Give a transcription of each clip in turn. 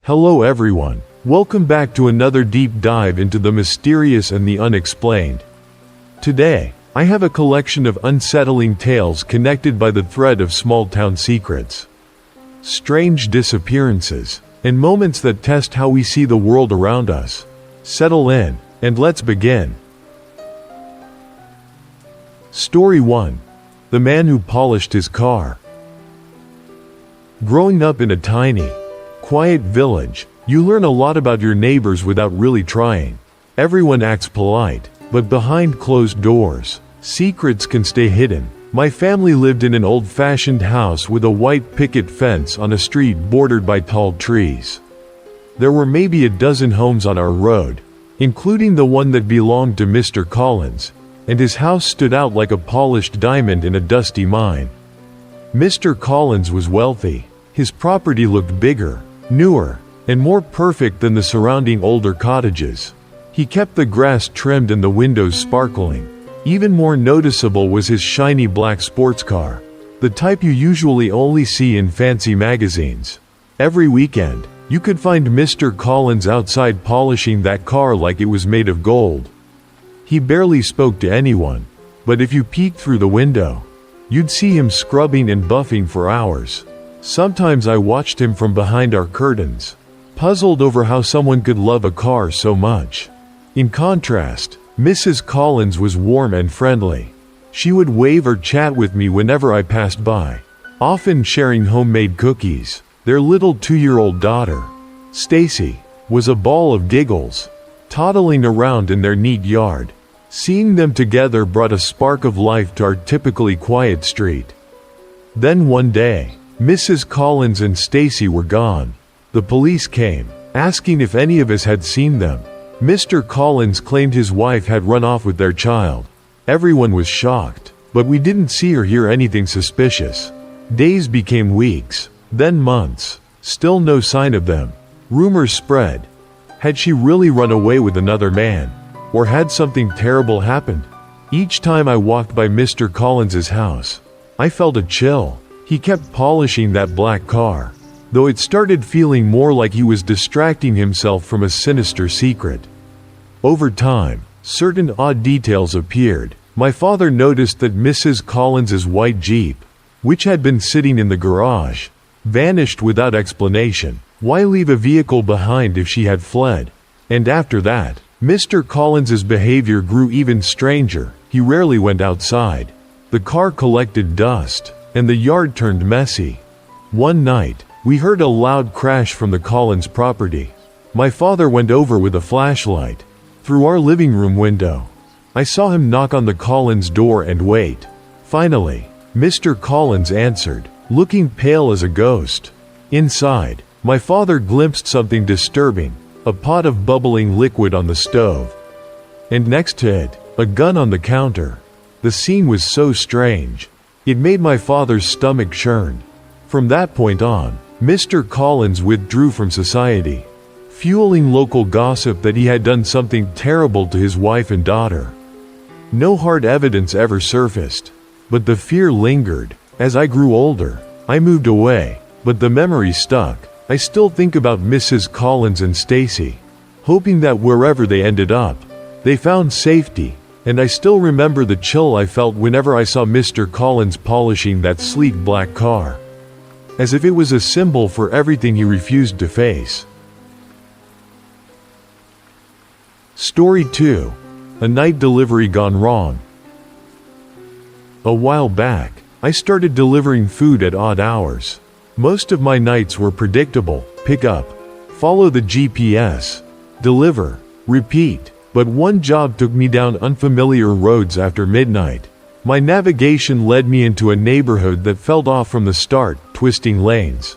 Hello everyone, welcome back to another deep dive into the mysterious and the unexplained. Today, I have a collection of unsettling tales connected by the thread of small-town secrets, strange disappearances, and moments that test how we see the world around us. Settle in, and let's begin. Story 1. The Man Who Polished His Car. Growing up in a tiny, quiet village, you learn a lot about your neighbors without really trying. Everyone acts polite, but behind closed doors, secrets can stay hidden. My family lived in an old-fashioned house with a white picket fence on a street bordered by tall trees. There were maybe a dozen homes on our road, including the one that belonged to Mr. Collins, and his house stood out like a polished diamond in a dusty mine. Mr. Collins was wealthy. His property looked bigger, newer, and more perfect than the surrounding older cottages. He kept the grass trimmed and the windows sparkling. Even more noticeable was his shiny black sports car, the type you usually only see in fancy magazines. Every weekend, you could find Mr. Collins outside polishing that car like it was made of gold. He barely spoke to anyone, but if you peeked through the window, you'd see him scrubbing and buffing for hours. Sometimes I watched him from behind our curtains, puzzled over how someone could love a car so much. In contrast, Mrs. Collins was warm and friendly. She would wave or chat with me whenever I passed by, often sharing homemade cookies. Their little 2-year-old daughter, Stacy, was a ball of giggles, toddling around in their neat yard. Seeing them together brought a spark of life to our typically quiet street. Then one day, Mrs. Collins and Stacy were gone. The police came, asking if any of us had seen them. Mr. Collins claimed his wife had run off with their child. Everyone was shocked, but we didn't see or hear anything suspicious. Days became weeks, then months. Still no sign of them. Rumors spread. Had she really run away with another man? Or had something terrible happened? Each time I walked by Mr. Collins's house, I felt a chill. He kept polishing that black car, though it started feeling more like he was distracting himself from a sinister secret. Over time, certain odd details appeared. My father noticed that Mrs. Collins's white Jeep, which had been sitting in the garage, vanished without explanation. Why leave a vehicle behind if she had fled? And after that, Mr. Collins's behavior grew even stranger. He rarely went outside. The car collected dust, and the yard turned messy. One night, we heard a loud crash from the Collins property. My father went over with a flashlight. Through our living room window, I saw him knock on the Collins door and wait. Finally, Mr. Collins answered, looking pale as a ghost. Inside, my father glimpsed something disturbing, a pot of bubbling liquid on the stove. And next to it, a gun on the counter. The scene was so strange. It made my father's stomach churn. From that point on, Mr. Collins withdrew from society, fueling local gossip that he had done something terrible to his wife and daughter. No hard evidence ever surfaced, but the fear lingered. As I grew older, I moved away, but the memory stuck. I still think about Mrs. Collins and Stacy, hoping that wherever they ended up, they found safety. And I still remember the chill I felt whenever I saw Mr. Collins polishing that sleek black car, as if it was a symbol for everything he refused to face. Story 2. A night delivery gone wrong. A while back, I started delivering food at odd hours. Most of my nights were predictable: pick up, follow the GPS, deliver, repeat. But one job took me down unfamiliar roads after midnight. My navigation led me into a neighborhood that felt off from the start, twisting lanes,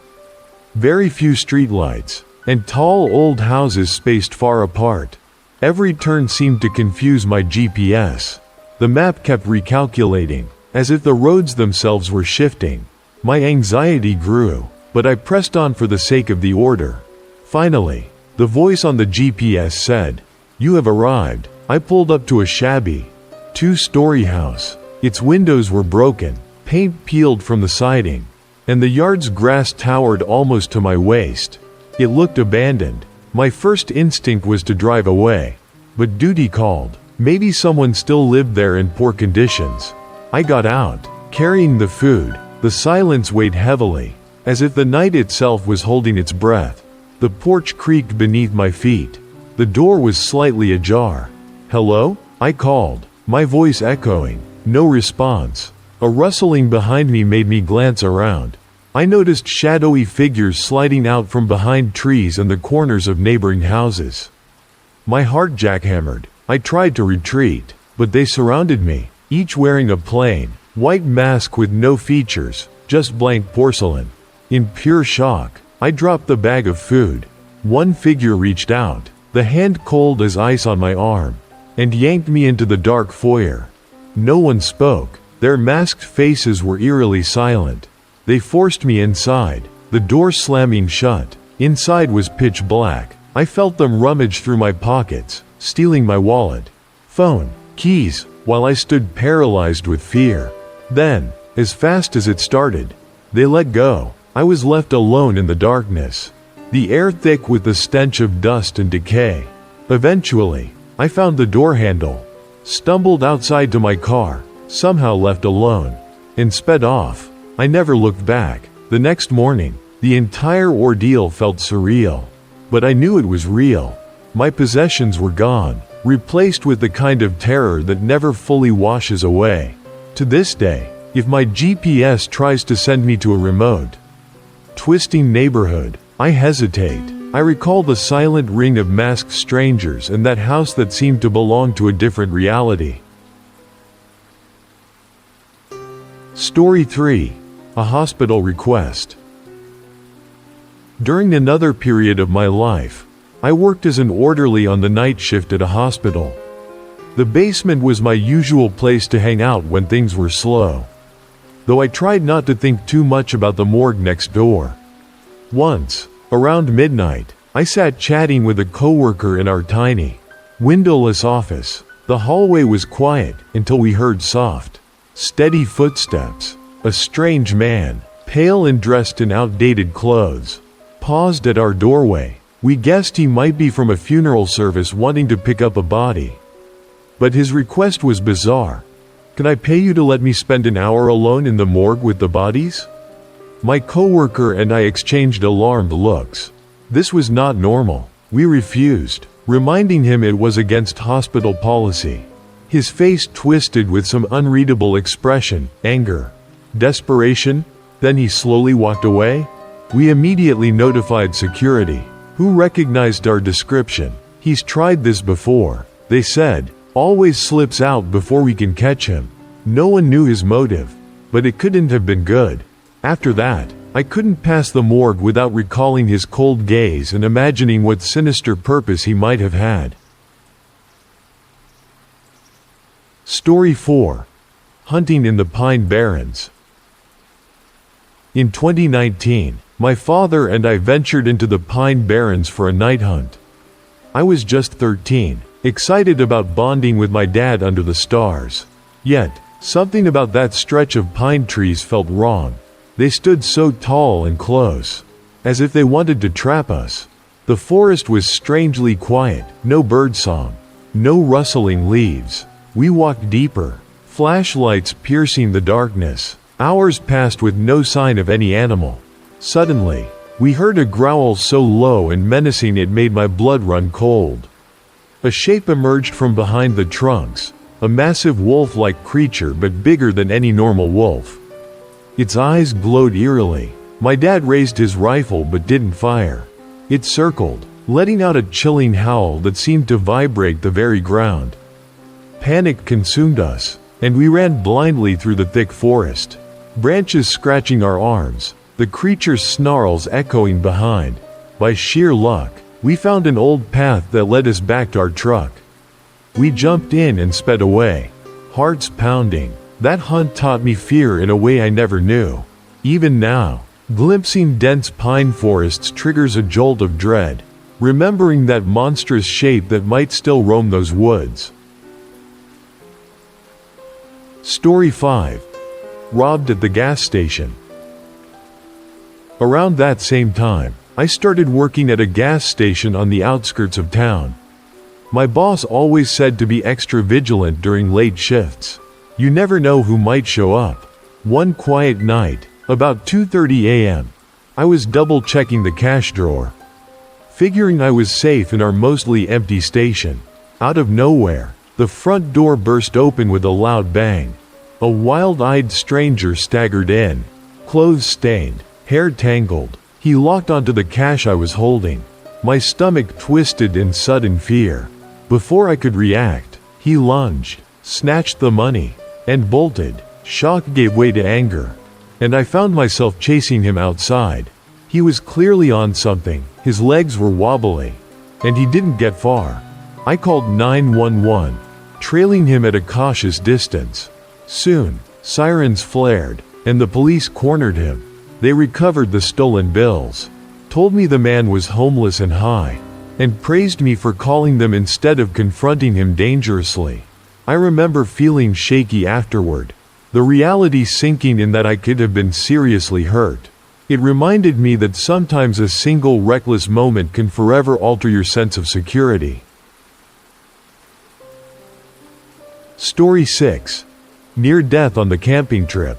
very few streetlights, and tall old houses spaced far apart. Every turn seemed to confuse my GPS. The map kept recalculating, as if the roads themselves were shifting. My anxiety grew, but I pressed on for the sake of the order. Finally, the voice on the GPS said, "You have arrived." I pulled up to a shabby, 2-story house. Its windows were broken, paint peeled from the siding, and the yard's grass towered almost to my waist. It looked abandoned. My first instinct was to drive away. But duty called. Maybe someone still lived there in poor conditions. I got out, carrying the food. The silence weighed heavily, as if the night itself was holding its breath. The porch creaked beneath my feet. The door was slightly ajar. "Hello?" I called, my voice echoing. No response. A rustling behind me made me glance around. I noticed shadowy figures sliding out from behind trees and the corners of neighboring houses. My heart jackhammered. I tried to retreat, but they surrounded me, each wearing a plain, white mask with no features, just blank porcelain. In pure shock, I dropped the bag of food. One figure reached out, the hand cold as ice on my arm, and yanked me into the dark foyer. No one spoke. Their masked faces were eerily silent. They forced me inside, the door slamming shut. Inside was pitch black. I felt them rummage through my pockets, stealing my wallet, phone, keys, while I stood paralyzed with fear. Then, as fast as it started, they let go. I was left alone in the darkness, the air thick with the stench of dust and decay. Eventually, I found the door handle, stumbled outside to my car, somehow left alone, and sped off. I never looked back. The next morning, the entire ordeal felt surreal. But I knew it was real. My possessions were gone, replaced with the kind of terror that never fully washes away. To this day, if my GPS tries to send me to a remote, twisting neighborhood, I hesitate. I recall the silent ring of masked strangers and that house that seemed to belong to a different reality. Story 3. A Hospital Request. During another period of my life, I worked as an orderly on the night shift at a hospital. The basement was my usual place to hang out when things were slow, though I tried not to think too much about the morgue next door. Once, around midnight, I sat chatting with a coworker in our tiny, windowless office. The hallway was quiet until we heard soft, steady footsteps. A strange man, pale and dressed in outdated clothes, paused at our doorway. We guessed he might be from a funeral service wanting to pick up a body. But his request was bizarre. "Can I pay you to let me spend an hour alone in the morgue with the bodies?" My coworker and I exchanged alarmed looks. This was not normal. We refused, reminding him it was against hospital policy. His face twisted with some unreadable expression, anger, desperation. Then he slowly walked away. We immediately notified security, who recognized our description. "He's tried this before," they said. "Always slips out before we can catch him." No one knew his motive, but it couldn't have been good. After that, I couldn't pass the morgue without recalling his cold gaze and imagining what sinister purpose he might have had. Story 4. Hunting in the Pine Barrens. In 2019, my father and I ventured into the Pine Barrens for a night hunt. I was just 13, excited about bonding with my dad under the stars. Yet, something about that stretch of pine trees felt wrong. They stood so tall and close, as if they wanted to trap us. The forest was strangely quiet, no birdsong, no rustling leaves. We walked deeper, flashlights piercing the darkness. Hours passed with no sign of any animal. Suddenly, we heard a growl so low and menacing it made my blood run cold. A shape emerged from behind the trunks, a massive wolf-like creature but bigger than any normal wolf. Its eyes glowed eerily. My dad raised his rifle but didn't fire. It circled, letting out a chilling howl that seemed to vibrate the very ground. Panic consumed us, and we ran blindly through the thick forest, branches scratching our arms, the creature's snarls echoing behind. By sheer luck, we found an old path that led us back to our truck. We jumped in and sped away, hearts pounding. That hunt taught me fear in a way I never knew. Even now, glimpsing dense pine forests triggers a jolt of dread, remembering that monstrous shape that might still roam those woods. Story 5. Robbed at the gas station. Around that same time, I started working at a gas station on the outskirts of town. My boss always said to be extra vigilant during late shifts. You never know who might show up. One quiet night, about 2:30 a.m., I was double-checking the cash drawer, figuring I was safe in our mostly empty station. Out of nowhere, the front door burst open with a loud bang. A wild-eyed stranger staggered in, clothes stained, hair tangled. He locked onto the cash I was holding. My stomach twisted in sudden fear. Before I could react, he lunged, snatched the money, and bolted. Shock gave way to anger, and I found myself chasing him outside. He was clearly on something, his legs were wobbly, and he didn't get far. I called 911, trailing him at a cautious distance. Soon, sirens flared, and the police cornered him. They recovered the stolen bills, told me the man was homeless and high, and praised me for calling them instead of confronting him dangerously. I remember feeling shaky afterward, the reality sinking in that I could have been seriously hurt. It reminded me that sometimes a single reckless moment can forever alter your sense of security. Story 6. Near death on the camping trip.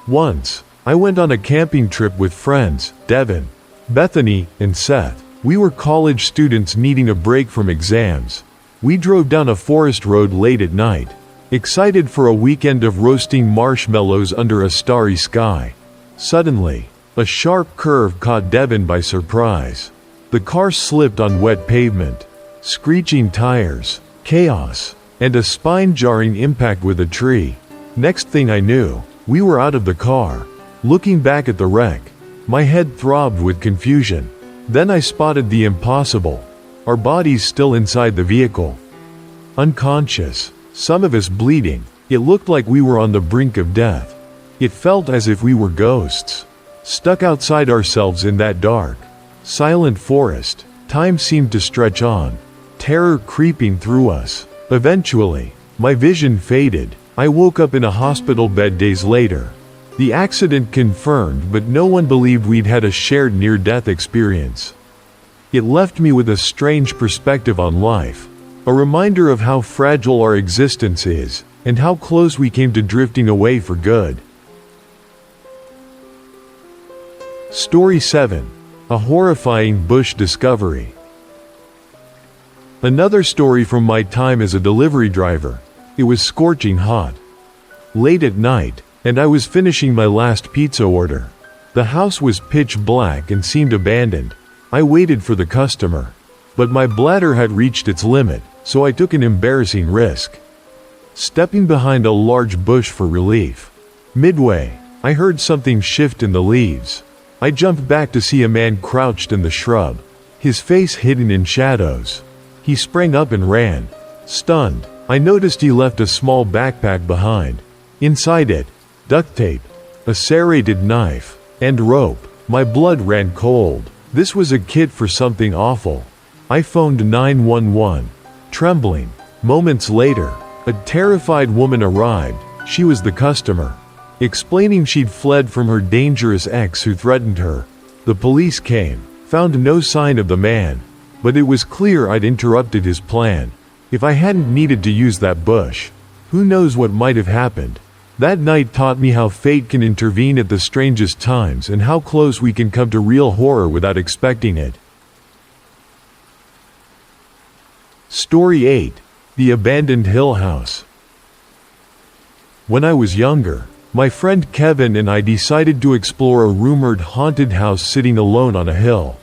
Once, I went on a camping trip with friends, Devin, Bethany, and Seth. We were college students needing a break from exams. We drove down a forest road late at night, excited for a weekend of roasting marshmallows under a starry sky. Suddenly, a sharp curve caught Devin by surprise. The car slipped on wet pavement, screeching tires, chaos, and a spine-jarring impact with a tree. Next thing I knew, we were out of the car. Looking back at the wreck, my head throbbed with confusion. Then I spotted the impossible. Our bodies still inside the vehicle, unconscious, some of us bleeding. It looked like we were on the brink of death. It felt as if we were ghosts, stuck outside ourselves in that dark, silent forest. Time seemed to stretch on, terror creeping through us. Eventually, my vision faded. I woke up in a hospital bed days later. The accident confirmed, but no one believed we'd had a shared near-death experience. It left me with a strange perspective on life, a reminder of how fragile our existence is, and how close we came to drifting away for good. Story 7. A horrifying bush discovery. Another story from my time as a delivery driver. It was scorching hot, late at night, and I was finishing my last pizza order. The house was pitch black and seemed abandoned. I waited for the customer, but my bladder had reached its limit, so I took an embarrassing risk, stepping behind a large bush for relief. Midway, I heard something shift in the leaves. I jumped back to see a man crouched in the shrub, his face hidden in shadows. He sprang up and ran. Stunned, I noticed he left a small backpack behind. Inside it, duct tape, a serrated knife, and rope. My blood ran cold. This was a kit for something awful. I phoned 911, trembling. Moments later, a terrified woman arrived. She was the customer, explaining she'd fled from her dangerous ex who threatened her. The police came, found no sign of the man, but it was clear I'd interrupted his plan. If I hadn't needed to use that bush, who knows what might have happened. That night taught me how fate can intervene at the strangest times and how close we can come to real horror without expecting it. Story 8. The Abandoned Hill House. When I was younger, my friend Kevin and I decided to explore a rumored haunted house sitting alone on a hill.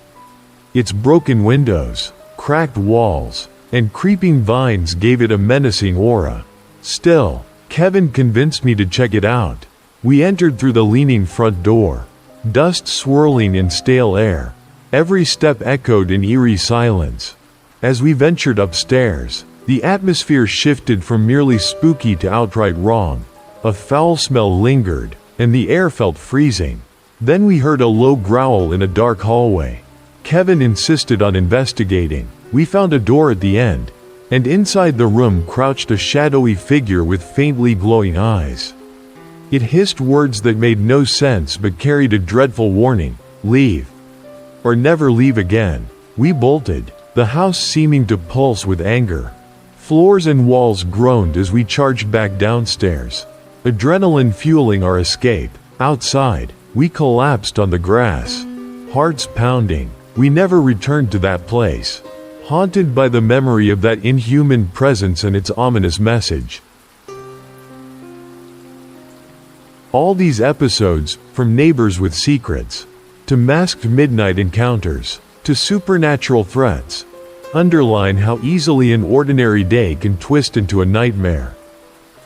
Its broken windows, cracked walls, and creeping vines gave it a menacing aura. Still, Kevin convinced me to check it out. We entered through the leaning front door, dust swirling in stale air. Every step echoed in eerie silence. As we ventured upstairs, the atmosphere shifted from merely spooky to outright wrong. A foul smell lingered, and the air felt freezing. Then we heard a low growl in a dark hallway. Kevin insisted on investigating. We found a door at the end, and inside the room crouched a shadowy figure with faintly glowing eyes. It hissed words that made no sense but carried a dreadful warning. leave, or never leave again. We bolted, the house seeming to pulse with anger. Floors and walls groaned as we charged back downstairs, adrenaline fueling our escape. Outside, we collapsed on the grass, hearts pounding. We never returned to that place, haunted by the memory of that inhuman presence and its ominous message. All these episodes, from neighbors with secrets, to masked midnight encounters, to supernatural threats, underline how easily an ordinary day can twist into a nightmare.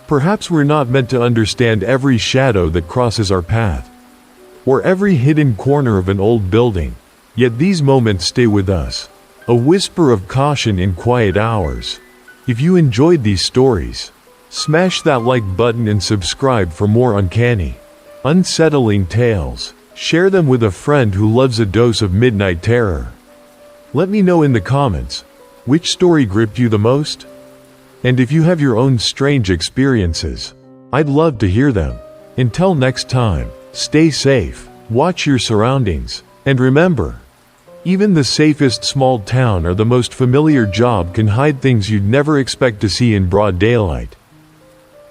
Perhaps we're not meant to understand every shadow that crosses our path, or every hidden corner of an old building, yet these moments stay with us, a whisper of caution in quiet hours. If you enjoyed these stories, smash that like button and subscribe for more uncanny, unsettling tales. Share them with a friend who loves a dose of midnight terror. Let me know in the comments, which story gripped you the most? And if you have your own strange experiences, I'd love to hear them. Until next time, stay safe, watch your surroundings, and remember, even the safest small town or the most familiar job can hide things you'd never expect to see in broad daylight.